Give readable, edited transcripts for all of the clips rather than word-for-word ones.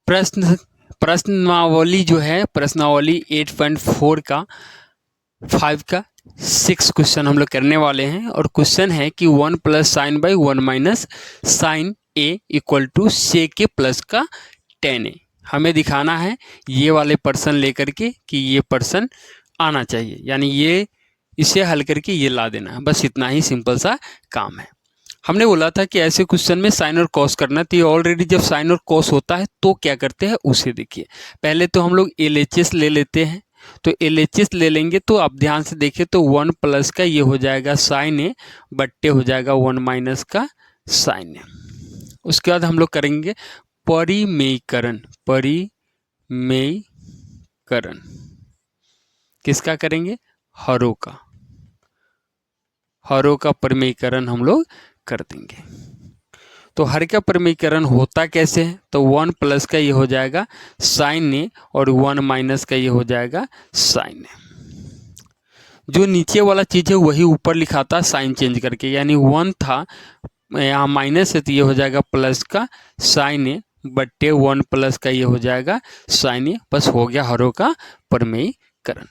प्रश्नावली जो है, प्रश्नावली 8.4 का 5 का 6 क्वेश्चन हम लोग करने वाले हैं। और क्वेश्चन है कि 1 plus sine by 1 minus sine a equal to sec के प्लस का टेन ए। हमें दिखाना है ये वाले पर्सन लेकर के कि ये पर्सन आना चाहिए, यानी ये इसे हल करके ये ला देना है। बस इतना ही सिंपल सा काम है। हमने बोला था कि ऐसे क्वेश्चन में साइन और कॉस करना, तो ये ऑलरेडी जब साइन और कॉस होता है तो क्या करते हैं उसे देखिए। पहले तो हम लोग LHS ले लेते हैं, तो LHS ले लेंगे तो आप ध्यान से देखिए तो 1 प्लस का ये हो जाएगा साइन ए बट्टे हो जाएगा 1 माइनस का साइन ए। उसके बाद हम लोग करेंगे परिमेयीकरण। परिमेयीकरण किसका करेंगे? हरों का। हरों का परिमेयीकरण हम लोग कर देंगे। तो हर का परिमेयीकरण होता कैसे है? तो 1 प्लस का ये हो जाएगा साइन ए और 1 माइनस का ये हो जाएगा साइन ए। जो नीचे वाला चीज़ है वही ऊपर लिखा था साइन चेंज करके, यानी 1 था यहाँ माइनस है तो ये हो जाएगा प्लस का साइन ए बट्टे 1 प्लस का ये हो जाएगा साइन ए। बस हो गया हरों का परिमेयीकरण।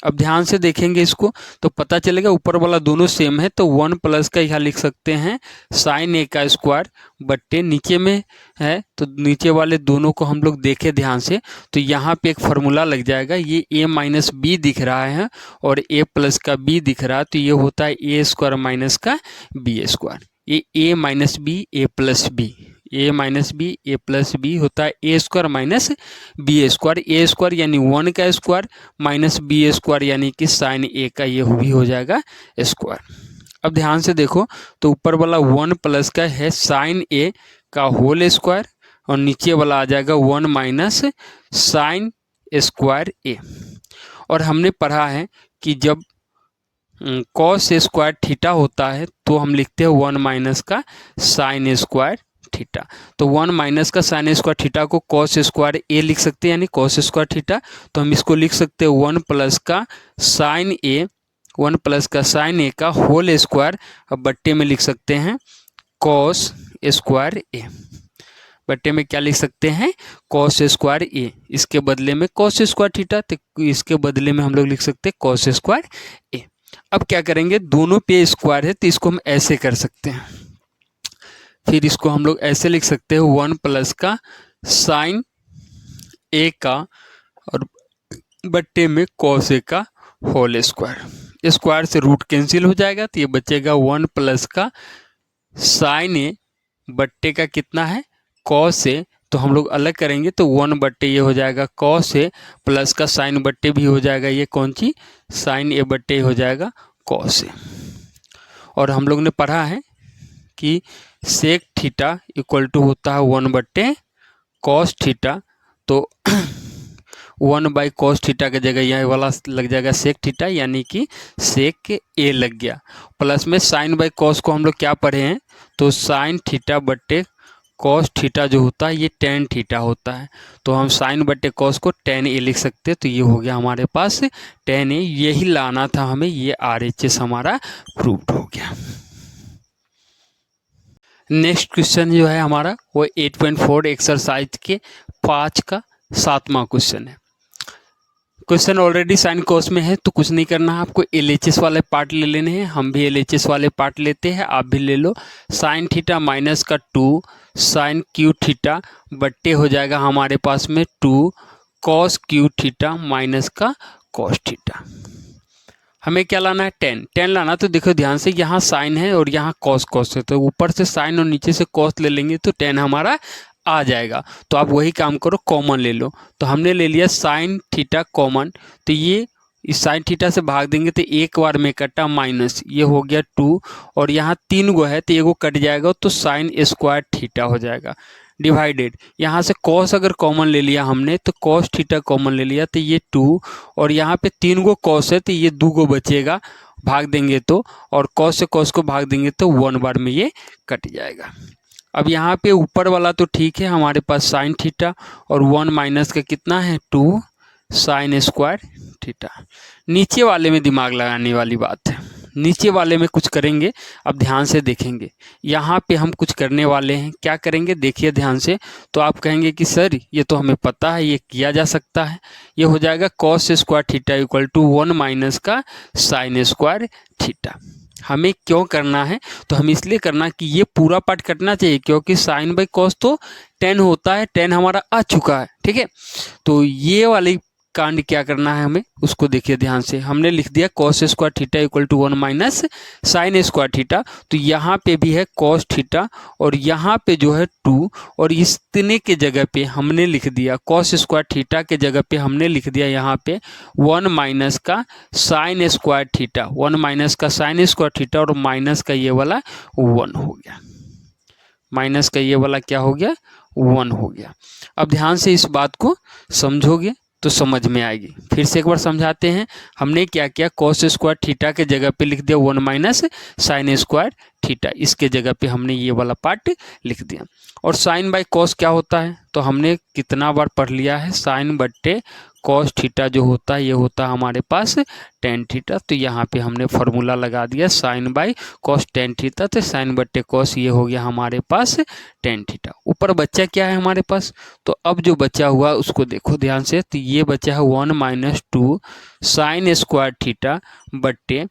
अब ध्यान से देखेंगे इसको तो पता चलेगा ऊपर वाला दोनों सेम है, तो 1 प्लस का यहाँ लिख सकते हैं साइन ए का स्क्वायर बट्टे नीचे में है तो नीचे वाले दोनों को हम लोग देखें ध्यान से तो यहाँ पे एक फार्मूला लग जाएगा। ये a माइनस बी दिख रहा है और a प्लस का b दिख रहा है, तो ये होता है a स्क्वायर माइनस का b स्क्वायर। ये a minus b a plus b, a minus b a plus b होता है a square minus b square. A square यानी 1 का स्क्वायर माइनस बी स्क्वायर यानी कि साइन ए का ये भी हो जाएगा स्क्वायर। अब ध्यान से देखो तो ऊपर वाला 1 प्लस का है साइन ए का होल स्क्वायर और नीचे वाला आ जाएगा 1 माइनस साइन स्क्वायर ए। और हमने पढ़ा है कि जब कॉस स्क्वायर थीटा होता है तो हम लिखते हैं 1 माइनस का साइन स्क्वायर थीटा। तो 1 माइनस का साइन स्क्वायर थीटा को कॉस स्क्वायर ए लिख सकते हैं यानी कॉस स्क्वायर थीटा। तो हम इसको लिख सकते हैं 1 प्लस का साइन ए, 1 प्लस का साइन ए का होल स्क्वायर। अब बट्टे में लिख सकते हैं कॉस स्क्वायर ए। बट्टे में क्या लिख सकते हैं? कॉस स्क्वायर ए। इसके बदले में कॉस स्क्वायर थीटा, तो इसके बदले में हम लोग लिख सकते हैं कॉस स्क्वायर ए। अब क्या करेंगे, दोनों पे स्क्वायर है तो इसको हम ऐसे कर सकते हैं। फिर इसको हम लोग ऐसे लिख सकते हैं 1 प्लस का साइन ए का और बट्टे में कॉस ए का होल स्क्वायर। स्क्वायर से रूट कैंसिल हो जाएगा तो ये बचेगा 1 प्लस का साइन ए बट्टे का कितना है कॉस ए। तो हम लोग अलग करेंगे तो 1 बट्टे ये हो जाएगा कॉस ए प्लस का साइन बट्टे भी हो जाएगा ये कौन सी साइन ए बट्टे हो जाएगा कॉस ए। और हम लोग ने पढ़ा है कि सेक थीटा इक्वल टू होता है 1 बट्टे कॉस थीटा। तो 1 बाई कॉस थीटा की जगह यह वाला लग जाएगा सेक थीटा यानी कि सेक ए लग गया। प्लस में साइन बाई कॉस को हम लोग क्या पढ़े हैं तो साइन थीटा बट्टे कॉस थीटा जो होता है ये टेन थीटा होता है। तो हम साइन बट्टे कॉस को टेन ए लिख सकते हैं। तो ये हो गया हमारे पास टेन ए, यही लाना था हमें, ये RHS हमारा प्रूव्ड हो गया। नेक्स्ट क्वेश्चन जो है हमारा वो 8.4 एक्सरसाइज के 5 का 7वां क्वेश्चन है। क्वेश्चन ऑलरेडी साइन कॉस में है तो कुछ नहीं करना है, आपको LHS वाले पार्ट ले लेने हैं। हम भी LHS वाले पार्ट लेते हैं, आप भी ले लो। साइन थीटा माइनस का 2 साइन क्यू थीटा बट्टे हो जाएगा हमारे पास में 2 कॉस क्यू थीटा माइनस का कॉस थीटा। हमें क्या लाना है 10 लाना। तो देखो ध्यान से यहाँ साइन है और यहाँ कॉस है, तो ऊपर से साइन और नीचे से कॉस ले लेंगे तो 10 हमारा आ जाएगा। तो आप वही काम करो, कॉमन ले लो। तो हमने ले लिया साइन थीटा कॉमन, तो ये इस साइन थीटा से भाग देंगे तो एक बार में कटा माइनस, ये हो गया 2 और यहाँ 3 गो है तो एगो कट जाएगा तो साइन स्क्वायर थीटा हो जाएगा डिवाइडेड। यहाँ से कॉस अगर कॉमन ले लिया हमने तो कॉस थीटा कॉमन ले लिया तो ये 2 और यहाँ पे 3 गो कॉस है तो ये 2 गो बचेगा, भाग देंगे तो, और कॉस से कॉस को भाग देंगे तो 1 बार में ये कट जाएगा। अब यहाँ पे ऊपर वाला तो ठीक है, हमारे पास साइन थीटा और 1 माइनस का कितना है 2 साइन स्क्वायर थीटा। नीचे वाले में दिमाग लगाने वाली बात है। नीचे वाले में कुछ करेंगे, अब ध्यान से देखेंगे। यहाँ पे हम कुछ करने वाले हैं, क्या करेंगे देखिए ध्यान से। तो आप कहेंगे कि सर ये तो हमें पता है, ये किया जा सकता है। ये हो जाएगा cos square theta equal to 1 minus का साइन स्क्वायर थीटा। हमें क्यों करना है, तो हम इसलिए करना कि ये पूरा पार्ट कटना चाहिए, क्योंकि साइन बाई कॉस तो 10 होता है, 10 हमारा आ चुका है, ठीक है। तो ये वाली कांड क्या करना है हमें, उसको देखिए ध्यान से। हमने लिख दिया cos square theta equal to 1 minus sine square theta. तो यहाँ पे भी है कॉस थीटा और यहाँ पे जो है 2, और इतने के जगह पे हमने लिख दिया कॉस स्क्वायर थीटा के जगह पे हमने लिख दिया यहाँ पे 1 माइनस का साइन स्क्वायर थीटा, 1 माइनस का साइन स्क्वायर थीटा, और माइनस का ये वाला 1 हो गया, माइनस का ये वाला क्या हो गया 1 हो गया। अब ध्यान से इस बात को समझोगे तो समझ में आएगी। फिर से एक बार समझाते हैं। हमने क्या किया, कॉस स्क्वायर थीटा के जगह पे लिख दिया 1 माइनस साइन स्क्वायर थीटा, इसके जगह पे हमने ये वाला पार्ट लिख दिया। और साइन बाय कॉस क्या होता है, तो हमने कितना बार पढ़ लिया है, साइन बट्टे कॉस थीटा जो होता है ये होता है हमारे पास टेन थीटा। तो यहाँ पे हमने फॉर्मूला लगा दिया sine by cos tan theta, तो साइन बट्टे कॉस ये हो गया हमारे पास टेन थीटा। ऊपर बच्चा क्या है हमारे पास, तो अब जो बचा हुआ उसको देखो ध्यान से। तो ये बचा है 1 माइनस 2 साइन स्क्वायर थीटा बट्टे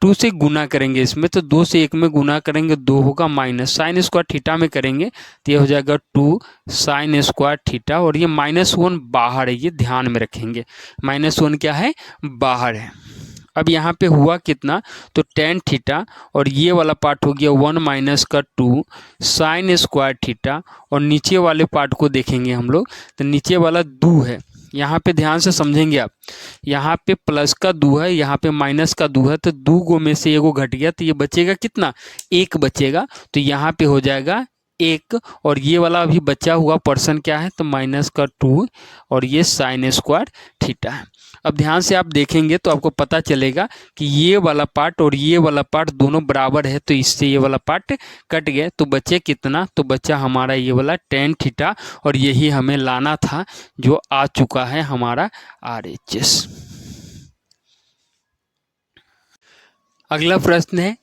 2 से गुना करेंगे इसमें, तो 2 से 1 में गुना करेंगे 2 होगा माइनस, साइन स्क्वायर थीटा में करेंगे तो ये हो जाएगा 2 साइन स्क्वायर थीटा, और ये -1 बाहर है, ये ध्यान में रखेंगे। -1 क्या है, बाहर है। अब यहाँ पे हुआ कितना, तो टेन थीटा, और ये वाला पार्ट हो गया 1 माइनस का 2 साइन स्क्वायर थीटा, और नीचे वाले पार्ट को देखेंगे हम लोग, तो नीचे वाला 2 है। यहाँ पे ध्यान से समझेंगे आप, यहाँ पे प्लस का 2 है, यहाँ पे माइनस का 2 है, तो 2 गो में से एगो घट गया, तो ये बचेगा कितना, 1 बचेगा। तो यहाँ पे हो जाएगा 1, और ये वाला अभी बचा हुआ पर्सन क्या है, तो माइनस का 2, और ये साइन स्क्वायर थीटा है। अब ध्यान से आप देखेंगे तो आपको पता चलेगा कि ये वाला पार्ट और ये वाला पार्ट दोनों बराबर है, तो इससे ये वाला पार्ट कट गया, तो बचे कितना, तो बचा हमारा ये वाला टेन थीटा, और यही हमें लाना था जो आ चुका है हमारा RHS। अगला प्रश्न है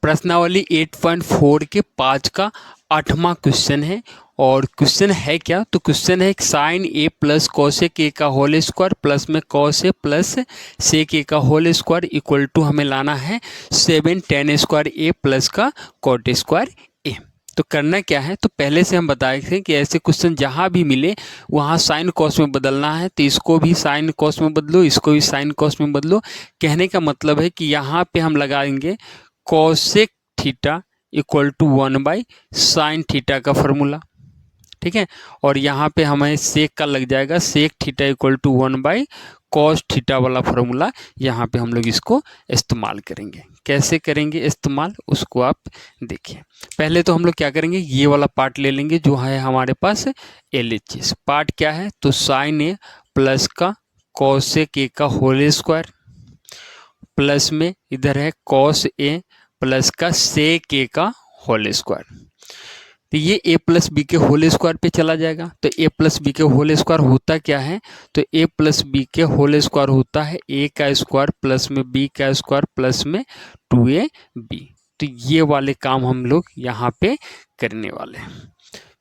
प्रश्नावली 8.4 के 5 का 8वां क्वेश्चन है, और क्वेश्चन है क्या, तो क्वेश्चन है sine a plus cosec a का होल स्क्वायर प्लस में cos a plus sec a का होल स्क्वायर इक्वल टू हमें लाना है 7 tan स्क्वायर ए प्लस का कॉट स्क्वायर ए। तो करना क्या है, तो पहले से हम बताए थे कि ऐसे क्वेश्चन जहाँ भी मिले वहाँ साइन कॉस में बदलना है, तो इसको भी साइन कॉस में बदलो, इसको भी साइन कॉस में बदलो। कहने का मतलब है कि यहाँ पे हम लगाएंगे cosec theta equal to 1 by sine theta का फॉर्मूला, ठीक है। और यहाँ पे हमें सेक का लग जाएगा sec theta equal to 1 by cos theta वाला फॉर्मूला, यहाँ पे हम लोग इसको इस्तेमाल करेंगे। कैसे करेंगे इस्तेमाल, उसको आप देखिए। पहले तो हम लोग क्या करेंगे, ये वाला पार्ट ले लेंगे जो है हमारे पास LHS। पार्ट क्या है, तो साइन ए प्लस का कॉसेक ए का होल स्क्वायर प्लस में इधर है कॉस ए प्लस का सेक ए का होल स्क्वायर। तो ये a प्लस बी के होल स्क्वायर पे चला जाएगा। तो a प्लस बी के होल स्क्वायर होता क्या है, तो a प्लस बी के होल स्क्वायर होता है a का स्क्वायर प्लस में b का स्क्वायर प्लस में 2ab। तो ये वाले काम हम लोग यहाँ पे करने वाले हैं।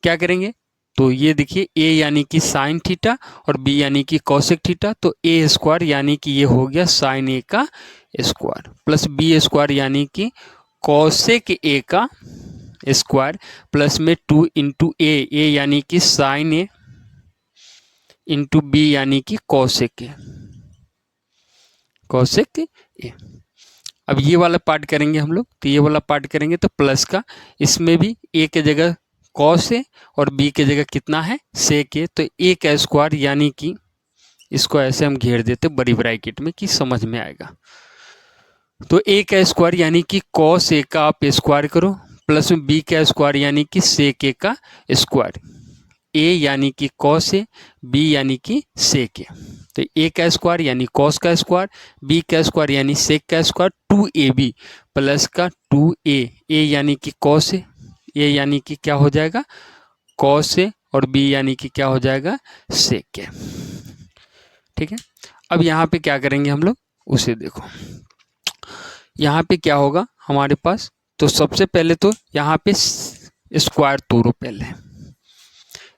क्या करेंगे, तो ये देखिए a यानी कि साइन थीटा और b यानी कि कॉसेक थीटा, तो a स्क्वायर यानी कि ये हो गया साइन a का स्क्वायर प्लस b स्क्वायर यानी कि कॉसेक a का स्क्वायर प्लस में 2 इंटू ए यानी कि साइन ए इंटू बी यानी कि कॉसेक ए, कॉसेक ए। अब ये वाला पार्ट करेंगे हम लोग, तो ये वाला पार्ट करेंगे तो प्लस का, इसमें भी ए के जगह कॉस है और बी के जगह कितना है सेक है, तो ए का स्क्वायर यानी कि इसको ऐसे हम घेर देते बड़ी ब्रैकेट में कि समझ में आएगा। तो ए का स्क्वायर यानी कि कॉस ए का आप स्क्वायर करो प्लस में बी का स्क्वायर यानी कि सेक ए का स्क्वायर, ए यानी कि कॉस ए, बी यानी कि सेक ए। तो ए का स्क्वायर यानी कॉस का स्क्वायर, बी का स्क्वायर यानी सेक का स्क्वायर 2ab प्लस का 2a, ए यानी कि कॉस ए यानी कि क्या हो जाएगा कॉस ए, और बी यानी कि क्या हो जाएगा सेक ए, ठीक है। अब यहाँ पे क्या करेंगे हम लोग उसे देखो। यहाँ पे क्या होगा हमारे पास, तो सबसे पहले तो यहाँ पे स्क्वायर तोड़ो, पहले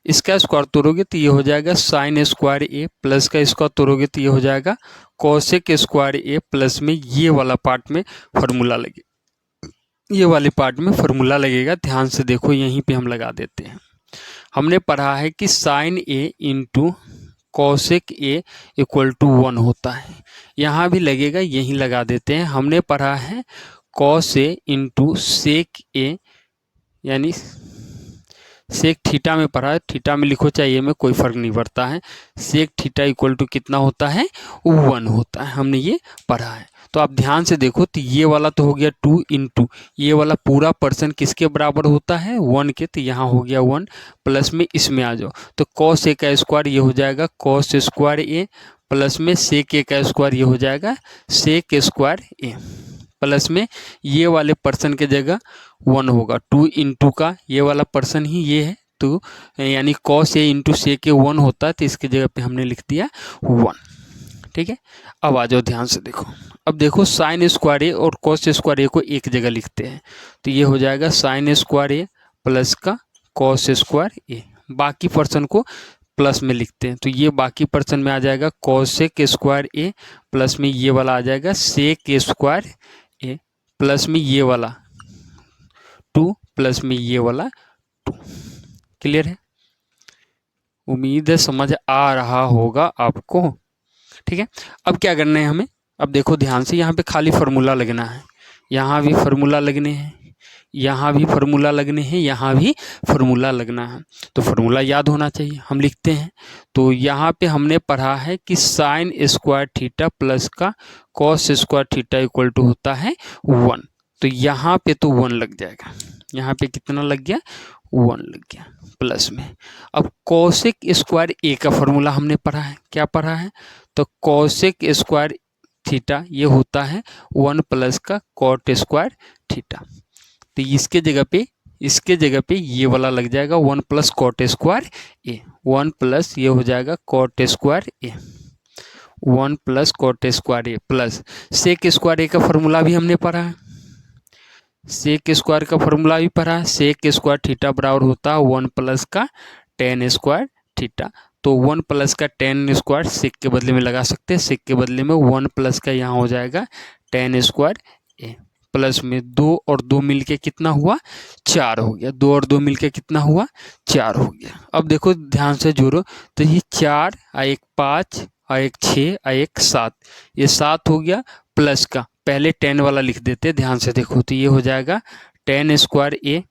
इसका स्क्वायर तोड़ोगे तो ये हो जाएगा साइन स्क्वायर ए, प्लस का स्क्वायर तोड़ोगे तो ये हो जाएगा कोसेक स्क्वायर ए, प्लस में ये वाला पार्ट में फार्मूला लगे, ये वाले पार्ट में फार्मूला लगेगा। ध्यान से देखो, यहीं पे हम लगा देते हैं। हमने पढ़ा है कि sine a into cosec a equal to 1 होता है, यहाँ भी लगेगा, यहीं लगा देते हैं। हमने पढ़ा है कॉस ए इंटू सेक ए, यानी सेक थीटा में पढ़ा है, थीटा में लिखो चाहे ए में, कोई फर्क नहीं पड़ता है। सेक थीटा इक्वल टू कितना होता है, 1 होता है, हमने ये पढ़ा है। तो आप ध्यान से देखो, तो ये वाला तो हो गया 2 इंटू ये वाला पूरा पर्सन किसके बराबर होता है, 1 के, तो यहाँ हो गया 1, प्लस में इसमें आ जाओ तो कॉस ए का स्क्वायर ये हो जाएगा कॉस स्क्वायर ए, प्लस में सेक ए का स्क्वायर ये हो जाएगा सेक स्क्वायर ए, प्लस में ये वाले पर्सन के जगह 1 होगा, 2 इंटू का ये वाला पर्सन ही ये है, तो यानी कॉस ए इंटू सेक ए 1 होता है, तो इसके जगह पे हमने लिख दिया 1। ठीक है, अब आ जाओ ध्यान से देखो। अब देखो साइन स्क्वायर ए और कॉस स्क्वायर ए को एक जगह लिखते हैं, तो ये हो जाएगा साइन स्क्वायर ए प्लस का कॉस स्क्वायर ए, बाकी पर्सन को प्लस में लिखते हैं, तो ये बाकी पर्सन में आ जाएगा कॉसेक स्क्वायर ए, प्लस में ये वाला आ जाएगा सेक स्क्वायर ए, प्लस में ये वाला 2, प्लस में ये वाला 2। क्लियर है? उम्मीद है समझ आ रहा होगा आपको। ठीक है, अब क्या करना है हमें, अब देखो ध्यान से, यहाँ पे खाली फार्मूला लगना है, यहाँ भी फार्मूला लगने हैं, यहाँ भी फार्मूला लगने हैं, यहाँ भी फार्मूला लगना है, तो फार्मूला याद होना चाहिए, हम लिखते हैं। तो यहाँ पे हमने पढ़ा है कि साइन स्क्वायर थीटा प्लस का cos square theta equal to होता है 1, तो यहाँ पे तो 1 लग जाएगा, यहाँ पे कितना लग गया, 1 लग गया, प्लस में। अब कॉसेक स्क्वायर ए का फार्मूला हमने पढ़ा है, क्या पढ़ा है, तो कॉसेक स्क्वायर थीटा ये होता है 1 प्लस का कॉट स्क्वायर थीटा, तो इसके जगह पे ये वाला लग जाएगा 1 plus cot square a, 1 plus ये हो जाएगा cot square a, 1 plus cot square A, plus sec square ए का फार्मूला भी हमने पढ़ा है, सेक स्क्वायर का फार्मूला भी पढ़ा है, सेक स्क्वायर थीटा बराबर होता है 1 प्लस का टेन स्क्वायर थीटा, तो 1 प्लस का टेन स्क्वायर सेक के बदले में लगा सकते हैं, सेक के बदले में 1 प्लस का यहाँ हो जाएगा टेन स्क्वायर ए, प्लस में 2 और 2 मिलके कितना हुआ, 4 हो गया, 2 और 2 मिलके कितना हुआ, 4 हो गया। अब देखो ध्यान से जोड़ो, तो ये 4 और 1 5 और 1 6 और 1 7, ये 7 हो गया, प्लस का पहले 10 वाला लिख देते, ध्यान से देखो, तो ये हो जाएगा टेन स्क्वायर ए,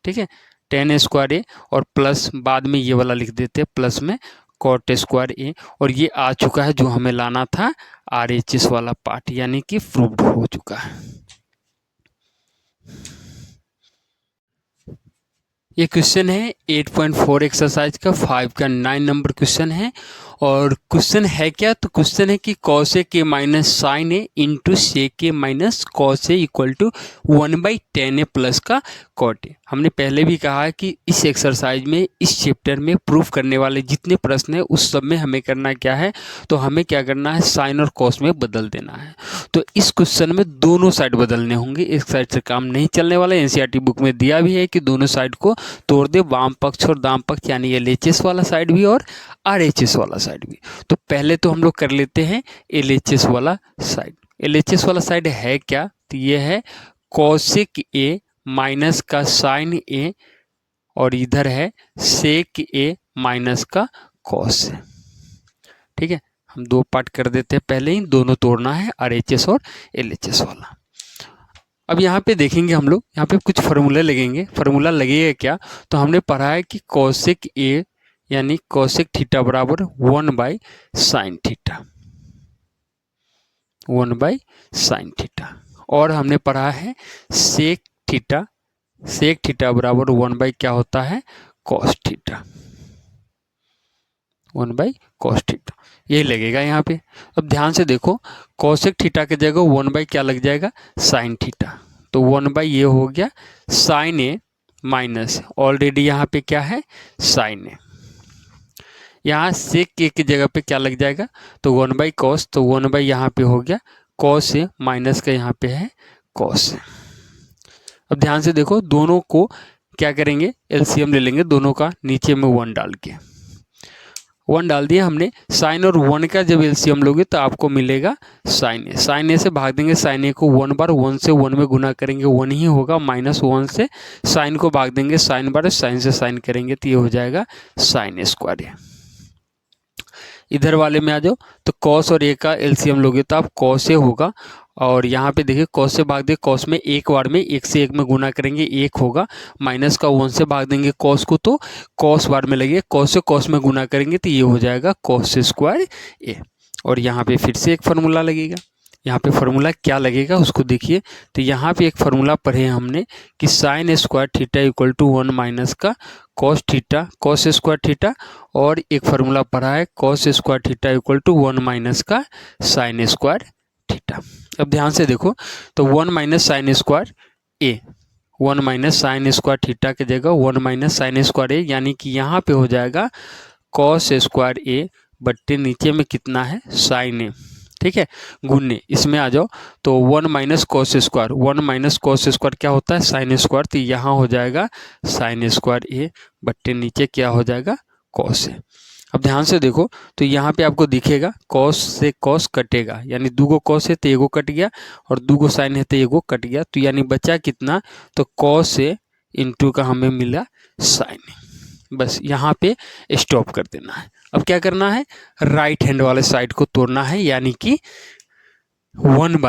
ठीक है, टेन स्क्वायर ए, और प्लस बाद में ये वाला लिख देते प्लस में कॉट स्क्वायर ए, और ये आ चुका है जो हमें लाना था RHS वाला पार्ट, यानी कि प्रूव्ड हो चुका है। ये क्वेश्चन है 8.4 एक्सरसाइज का 5 का 9 नंबर क्वेश्चन है, और क्वेश्चन है क्या, तो क्वेश्चन है कि कॉस ए के minus sine a into sec a minus cos a equal to 1/10 a plus का कॉट ए। हमने पहले भी कहा है कि इस एक्सरसाइज में, इस चैप्टर में प्रूफ करने वाले जितने प्रश्न हैं उस सब में हमें करना क्या है, तो हमें क्या करना है, साइन और कॉस में बदल देना है। तो इस क्वेश्चन में दोनों साइड बदलने होंगे, एक साइड से काम नहीं चलने वाला। NCERT बुक में दिया भी है कि दोनों साइड को तोड़ दे, वाम पक्ष और दाम पक्ष, यानी LHS वाला साइड भी और RHS वाला साइड भी। तो पहले तो हम लोग कर लेते हैं LHS वाला साइड। LHS वाला साइड है क्या, तो ये है कॉसेक ए माइनस का साइन ए, और इधर है सेक ए माइनस का कॉस ए। ठीक है, हम दो पार्ट कर देते हैं, पहले ही दोनों तोड़ना है, RHS और LHS वाला। अब यहाँ पे देखेंगे हम लोग, यहाँ पे कुछ फार्मूले लगेंगे। फार्मूला लगेगा क्या, तो हमने पढ़ा है कि कॉसेक ए यानी कॉसेक थीटा बराबर 1/sin थीटा, 1/sin थीटा, और हमने पढ़ा है सेक थीटा बराबर 1/ क्या होता है, कॉस थीटा, 1/cos थीटा, यही लगेगा यहाँ पे। अब ध्यान से देखो, कॉसेक थीटा के जगह 1/ क्या लग जाएगा, साइन थीटा, तो 1/ ये हो गया साइन ए माइनस, ऑलरेडी यहाँ पे क्या है, साइन ए, यहाँ सेक ए की जगह पे क्या लग जाएगा, तो 1/cos, तो 1/ यहाँ पे हो गया कॉस है माइनस का यहाँ पे है कॉस है। अब ध्यान से देखो, दोनों को क्या करेंगे, एलसीएम ले लेंगे दोनों का, नीचे में 1 डाल के 1 डाल दिया हमने। साइन और 1 का जब एलसीएम लोगे तो आपको मिलेगा साइन ए। साइन ए से भाग देंगे साइन ए को 1 बार, 1 से 1 में गुना करेंगे 1 ही होगा, माइनस 1 से साइन को भाग देंगे साइन बार, साइन से साइन करेंगे तो ये हो जाएगा साइन ए स्क्वायर ए। इधर वाले में आ जाओ तो कॉस और ए का एलसीएम लोगे तो आप कॉस ए होगा, और यहाँ पे देखिए कॉस से भाग दे, कॉस में एक बार में 1 से 1 में गुना करेंगे 1 होगा, माइनस का 1 से भाग देंगे कॉस को तो कॉस बार में लगेगा, कॉस से कॉस में गुना करेंगे तो ये हो जाएगा कॉस स्क्वायर ए। और यहाँ पे फिर से एक फार्मूला लगेगा, यहाँ पे फार्मूला क्या लगेगा उसको देखिए। तो यहाँ पे एक फार्मूला पढ़े हमने कि sine square theta equal to 1 minus का cos theta, cos square theta, और एक फार्मूला पढ़ा है cos square theta equal to 1 minus का साइन स्क्वायर थीटा। अब ध्यान से देखो तो 1 minus sine square a, 1 minus sine square theta की जगह 1 माइनस साइन स्क्वायर ए, यानी कि यहाँ पे हो जाएगा कॉस स्क्वायर ए बट्टे नीचे में कितना है साइन ए, ठीक है, गुन्ने इसमें आ जाओ तो 1 minus cos square, 1 minus cos square क्या होता है साइन स्क्वायर, तो यहाँ हो जाएगा साइन स्क्वायर ए बट्टे नीचे क्या हो जाएगा कॉस ए। अब ध्यान से देखो तो यहाँ पे आपको दिखेगा कॉस से कॉस कटेगा, यानी 2 कॉस है तो 1 कट गया, और 2 साइन है तो 1 कट गया, तो यानी बचा कितना, तो कॉस से इंटू का हमें मिला साइन। बस यहाँ पे स्टॉप कर देना है। अब क्या करना है, राइट हैंड वाले साइड को तोड़ना है, यानी कि 1/tan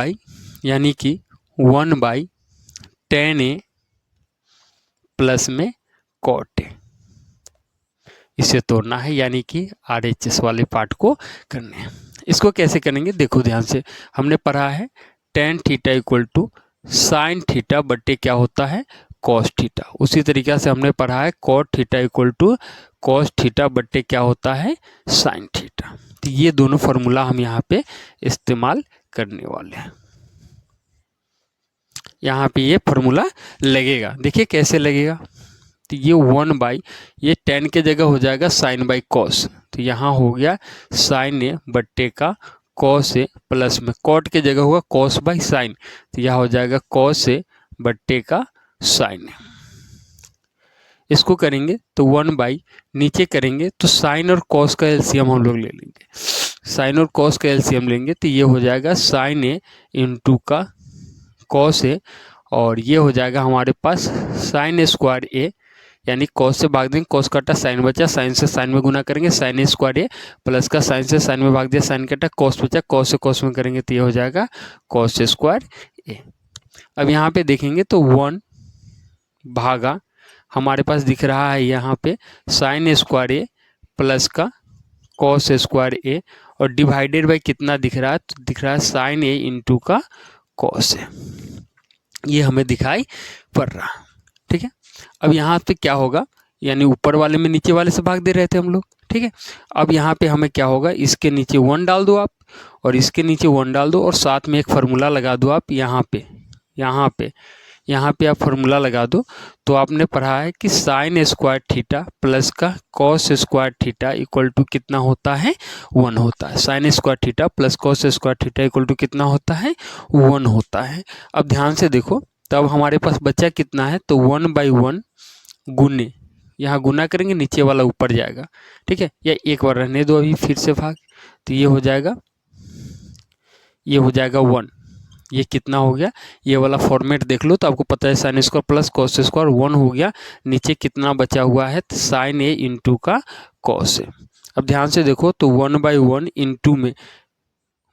a प्लस में कॉट ए, इसे तोड़ना है, यानी कि RHS वाले पार्ट को करने हैं। इसको कैसे करेंगे देखो ध्यान से, हमने पढ़ा है tan theta equal to sine theta बट्टे क्या होता है कॉस थीटा। उसी तरीके से हमने पढ़ा है cot theta equal to cos theta बट्टे क्या होता है साइन थीटा। तो ये दोनों फार्मूला हम यहाँ पे इस्तेमाल करने वाले हैं। यहाँ पे ये फार्मूला लगेगा, देखिए कैसे लगेगा, तो ये 1 ये tan के जगह हो जाएगा साइन बाई कॉस, तो यहाँ हो गया साइन ए बट्टे का कॉस ए प्लस में कॉट के जगह होगा कॉस बाई साइन, तो यहाँ हो जाएगा कॉस ए बट्टे का साइन ए। इसको करेंगे तो 1 नीचे करेंगे तो साइन और कॉस का एलसीएम हम लोग ले लेंगे, साइन और कॉस का एलसीएम लेंगे तो ये हो जाएगा साइन ए इंटू का कॉस ए, और ये हो जाएगा हमारे पास साइन स्क्वायर ए, यानी कॉस से भाग देंगे कॉस कटा साइन बचा, साइन से साइन में गुना करेंगे साइन स्क्वायर ए प्लस का साइन से साइन में भाग दिया साइन कटा कॉस बचा, कॉस से कॉस में करेंगे तो ये हो जाएगा कॉस स्क्वायर ए। अब यहाँ पे देखेंगे तो 1 भागा हमारे पास दिख रहा है यहाँ पे साइन स्क्वायर ए प्लस का कॉस स्क्वायर ए, और डिवाइडेड बाई कितना दिख रहा है, तो दिख रहा है साइन ए इंटू का कॉस ए, ये हमें दिखाई पड़ रहा, ठीक है। अब यहाँ पे क्या होगा, यानी ऊपर वाले में नीचे वाले से भाग दे रहे थे हम लोग, ठीक है। अब यहाँ पे हमें क्या होगा, इसके नीचे 1 डाल दो आप, और इसके नीचे 1 डाल दो, और साथ में एक फार्मूला लगा दो आप यहाँ पे आप फार्मूला लगा दो। तो आपने पढ़ा है कि साइन स्क्वायर थीटा प्लस का cos square theta equal to कितना होता है 1 होता है। Sine square theta plus cos square theta equal to कितना होता है 1 होता है। अब ध्यान से देखो तब हमारे पास बचा कितना है, तो 1/1 गुने, यहाँ गुना करेंगे नीचे वाला ऊपर जाएगा, ठीक है, या एक बार रहने दो अभी फिर से भाग, तो ये हो जाएगा 1, ये कितना हो गया, ये वाला फॉर्मेट देख लो तो आपको पता है sine square plus cos square 1 हो गया, नीचे कितना बचा हुआ है साइन ए इंटू का कॉस ए। अब ध्यान से देखो तो 1/1 इंटू में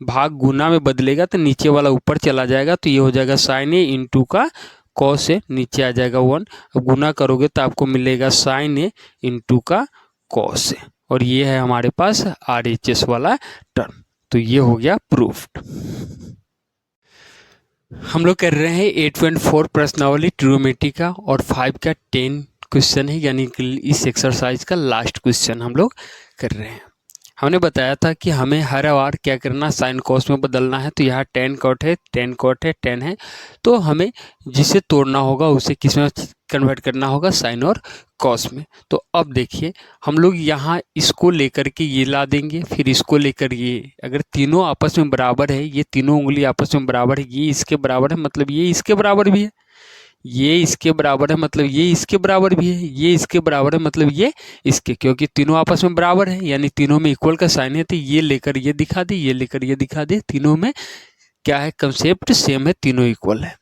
भाग गुना में बदलेगा तो नीचे वाला ऊपर चला जाएगा, तो ये हो जाएगा साइन ए इंटू का कॉस ए, नीचे आ जाएगा 1। अब गुना करोगे तो आपको मिलेगा साइन ए इंटू का कॉस ए, और ये है हमारे पास RHS वाला टर्म। तो ये हो गया प्रूफ्ड। हम लोग कर रहे हैं 8.4 प्रश्नावली ट्रिग्नोमेट्री का, और 5 का 10 क्वेश्चन है, यानी कि इस एक्सरसाइज का लास्ट क्वेश्चन हम लोग कर रहे हैं। हमने बताया था कि हमें हर बार क्या करना, साइन कॉस में बदलना है। तो यहाँ टेन कॉट है, टेन कॉट है, टेन है, तो हमें जिसे तोड़ना होगा उसे किस में कन्वर्ट करना होगा, साइन और कॉस में। तो अब देखिए हम लोग यहाँ इसको लेकर के ये ला देंगे, फिर इसको लेकर ये, अगर तीनों आपस में बराबर है, ये तीनों उंगली आपस में बराबर है, ये इसके बराबर है मतलब ये इसके बराबर भी है, ये इसके बराबर है मतलब ये इसके बराबर भी है, ये इसके बराबर है मतलब ये इसके, क्योंकि तीनों आपस में बराबर है यानी तीनों में इक्वल का साइन है। तो ये लेकर ये दिखा दे, ये लेकर ये दिखा दे, तीनों में क्या है, कंसेप्ट सेम है, तीनों इक्वल है।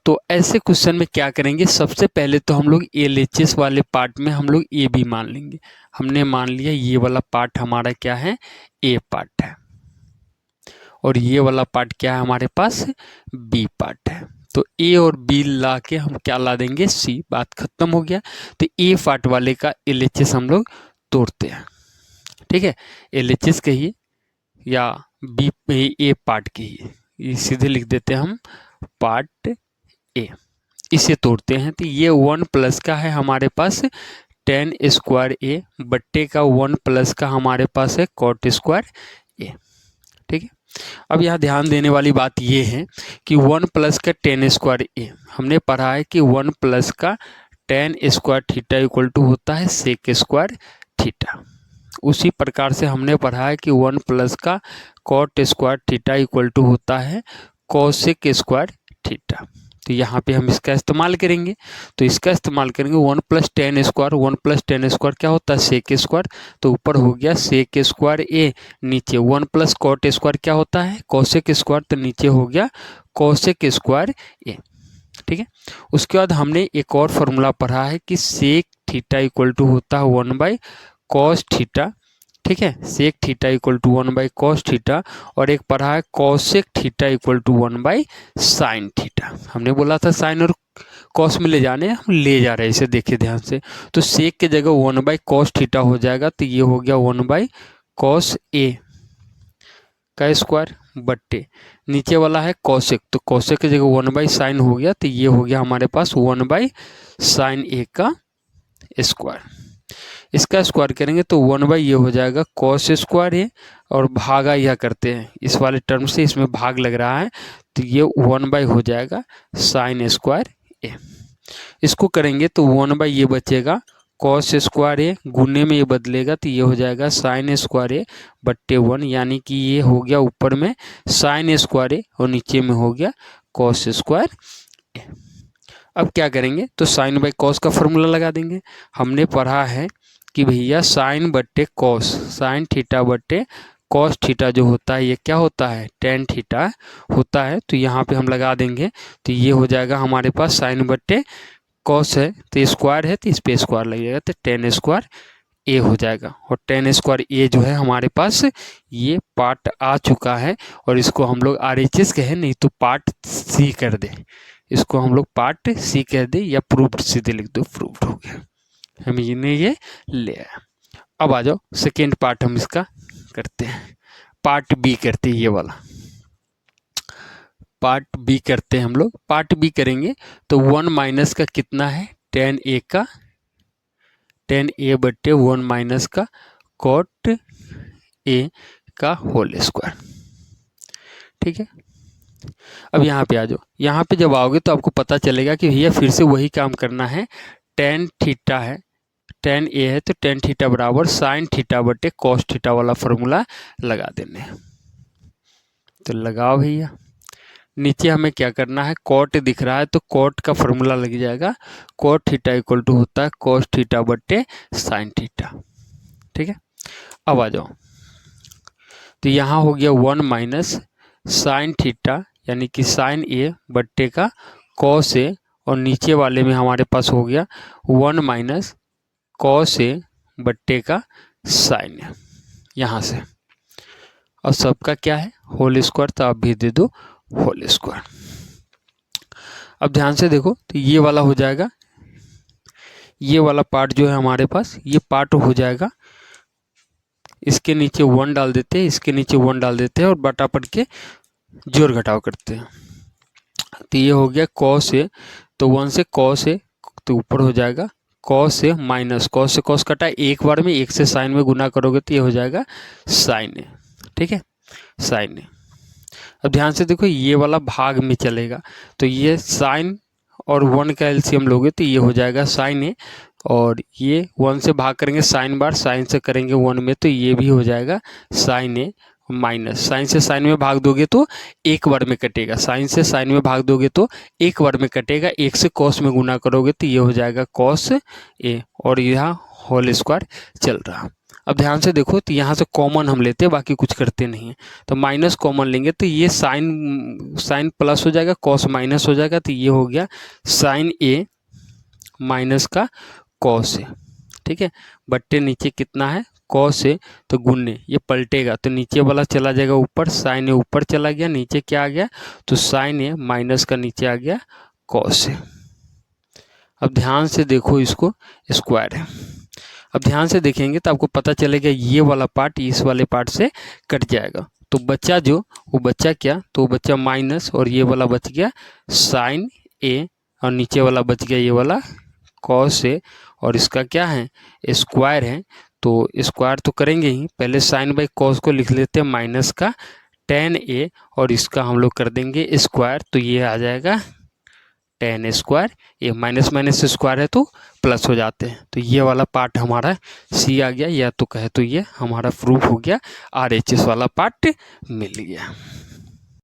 तो ऐसे क्वेश्चन में क्या करेंगे, सबसे पहले तो हम लोग LHS वाले पार्ट में हम लोग ए बी मान लेंगे। हमने मान लिया ये वाला पार्ट हमारा क्या है, ए पार्ट है, और ये वाला पार्ट क्या है हमारे पास, बी पार्ट है। तो ए और बी ला के हम क्या ला देंगे, सी, बात खत्म हो गया। तो ए पार्ट वाले का LHS हम लोग तोड़ते हैं, ठीक है, LHS कहिए या बी ए पार्ट कहिए, ये सीधे लिख देते हैं हम पार्ट ए, इसे तोड़ते हैं। तो ये 1 प्लस का है हमारे पास टेन स्क्वायर ए, बट्टे का 1 प्लस का हमारे पास है कॉट स्क्वायर ए, ठीक है। अब यहाँ ध्यान देने वाली बात ये है कि 1 प्लस का टेन स्क्वायर ए, हमने पढ़ा है कि 1 प्लस का tan square theta equal to होता है सेक स्क्वायर थीटा। उसी प्रकार से हमने पढ़ा है कि 1 प्लस का cot square theta equal to होता है कोसेक स्क्वायर थीटा। तो यहाँ पे हम इसका इस्तेमाल करेंगे, तो इसका इस्तेमाल करेंगे 1 plus ten square, 1 plus ten square क्या होता है, सेक स्क्वायर, तो ऊपर हो गया सेक स्क्वायर ए, नीचे 1 प्लस कॉट स्क्वायर क्या होता है, कोसेक स्क्वायर, तो नीचे हो गया कोसेक स्क्वायर ए, ठीक है। उसके बाद हमने एक और फॉर्मूला पढ़ा है कि सेक थीटा इक्वल टू होता है 1 बाई कॉस थीटा, ठीक है, sec theta equal to 1 by cos theta, और एक पढ़ा है cosec theta equal to 1 by sine theta. हमने बोला था साइन और कॉस में ले जाने, हम ले जा रहे हैं, इसे देखिए ध्यान से। तो सेक के जगह 1 बाई कॉस थीटा हो जाएगा, तो ये हो गया 1 बाई कॉस ए का स्क्वायर बट्टे नीचे वाला है कॉसेक, तो कॉसेक की जगह 1 बाई साइन हो गया, तो ये हो गया हमारे पास 1 बाई साइन ए का स्क्वायर। इसका स्क्वायर करेंगे तो 1 बाई ये हो जाएगा कॉस स्क्वायर है, और भागा यह करते हैं इस वाले टर्म से, इसमें भाग लग रहा है, तो ये 1 बाई हो जाएगा साइन स्क्वायर ए। इसको करेंगे तो 1 बाई ये बचेगा कॉस स्क्वायर ए, गुने में ये बदलेगा तो ये हो जाएगा साइन स्क्वायर ए बट्टे 1, यानी कि ये हो गया ऊपर में साइन स्क्वायर ए और नीचे में हो गया कॉस स्क्वायर ए। अब क्या करेंगे, तो साइन बाई कॉस का फॉर्मूला लगा देंगे। हमने पढ़ा है कि भैया साइन बट्टे कॉस, साइन थीटा बट्टे कॉस थीटा जो होता है ये क्या होता है, टेन थीटा होता है। तो यहाँ पे हम लगा देंगे, तो ये हो जाएगा हमारे पास साइन बट्टे कॉस है, तो स्क्वायर है तो इस पे स्क्वायर लगेगा, तो टेन स्क्वायर ए हो जाएगा। और टेन स्क्वायर ए जो है हमारे पास ये पार्ट आ चुका है, और इसको हम लोग RHS कहें, नहीं तो पार्ट सी कर दे, इसको हम लोग पार्ट सी कह दे या प्रूफ्ड सीधे लिख दो, प्रूफ्ड हो गया, हम ये ले आया। अब आ जाओ सेकेंड पार्ट हम इसका करते हैं, पार्ट बी करते हैं, ये वाला पार्ट बी करते हैं हम लोग। पार्ट बी करेंगे तो 1 माइनस का कितना है, टेन ए का, टेन ए बट्टे 1 माइनस का कॉट ए का होल स्क्वायर, ठीक है। अब यहाँ पे आ जाओ, यहाँ पे जब आओगे तो आपको पता चलेगा कि भैया फिर से वही काम करना है, टेन थीटा है, टेन ए है, तो टेन थीटा बराबर साइन थीटा बटे कॉस थीटा वाला फॉर्मूला लगा देने। तो लगाओ भैया, नीचे हमें क्या करना है, कॉट दिख रहा है तो कॉट का फॉर्मूला लग जाएगा, कॉट थीटा इक्वल टू होता है कॉस थीटा बटे साइन थीटा, ठीक है। अब आ जाओ, तो यहाँ हो गया 1 माइनस साइन थीटा यानी कि साइन ए बट्टे का कॉस ए, और नीचे वाले में हमारे पास हो गया 1 माइनस कॉस ए बट्टे का साइन ए यहाँ से, और सबका क्या है होल स्क्वायर, तो आप भी दे दो होल स्क्वायर। अब ध्यान से देखो, तो ये वाला हो जाएगा, ये वाला पार्ट जो है हमारे पास ये पार्ट हो जाएगा, इसके नीचे 1 डाल देते हैं, इसके नीचे 1 डाल देते हैं, और बटा पड़ के जोड़ घटाव करते हैं। तो ये हो गया कॉस ए, तो 1 से कॉस ए, तो ऊपर हो जाएगा कॉस से माइनस, कॉस से कॉस कटा एक बार में, एक से साइन में गुना करोगे तो ये हो जाएगा साइन ए। ठीक है, साइन ए। अब ध्यान से देखो ये वाला भाग में चलेगा, तो ये साइन और 1 का एलसीएम लोगे तो ये हो जाएगा साइन ए, और ये 1 से भाग करेंगे साइन बार, साइन से करेंगे 1 में तो ये भी हो जाएगा साइन ए माइनस। साइन से साइन में भाग दोगे तो एक बार में कटेगा, साइन से साइन में भाग दोगे तो एक बार में कटेगा, एक से कॉस में गुना करोगे तो ये हो जाएगा कॉस ए, और यहाँ होल स्क्वायर चल रहा। अब ध्यान से देखो तो यहाँ से कॉमन हम लेते हैं, बाकी कुछ करते नहीं है, तो माइनस कॉमन लेंगे तो ये साइन प्लस हो जाएगा, कॉस माइनस हो जाएगा, तो ये हो गया साइन ए माइनस का कॉस ए। ठीक है, बट्टे नीचे कितना है कॉस ए, तो गुन्ने ये पलटेगा तो नीचे वाला चला जाएगा ऊपर, साइन ए ऊपर चला गया, नीचे क्या आ गया तो साइन ए माइनस का नीचे आ गया कॉस ए। अब ध्यान से देखो इसको स्क्वायर है। अब ध्यान से देखेंगे तो आपको पता चलेगा ये वाला पार्ट इस वाले पार्ट से कट जाएगा, तो बच्चा जो वो बच्चा क्या, तो वो बच्चा माइनस, और ये वाला बच गया साइन ए, और नीचे वाला बच गया ये वाला कॉस ए, और इसका क्या है स्क्वायर है, तो स्क्वायर तो करेंगे ही, पहले साइन बाई कॉस को लिख लेते हैं माइनस का टेन ए, और इसका हम लोग कर देंगे स्क्वायर, तो ये आ जाएगा टेन स्क्वायर, ये माइनस माइनस स्क्वायर है तो प्लस हो जाते हैं, तो ये वाला पार्ट हमारा सी आ गया, या तो कहे तो ये हमारा प्रूफ हो गया, RHS वाला पार्ट मिल गया।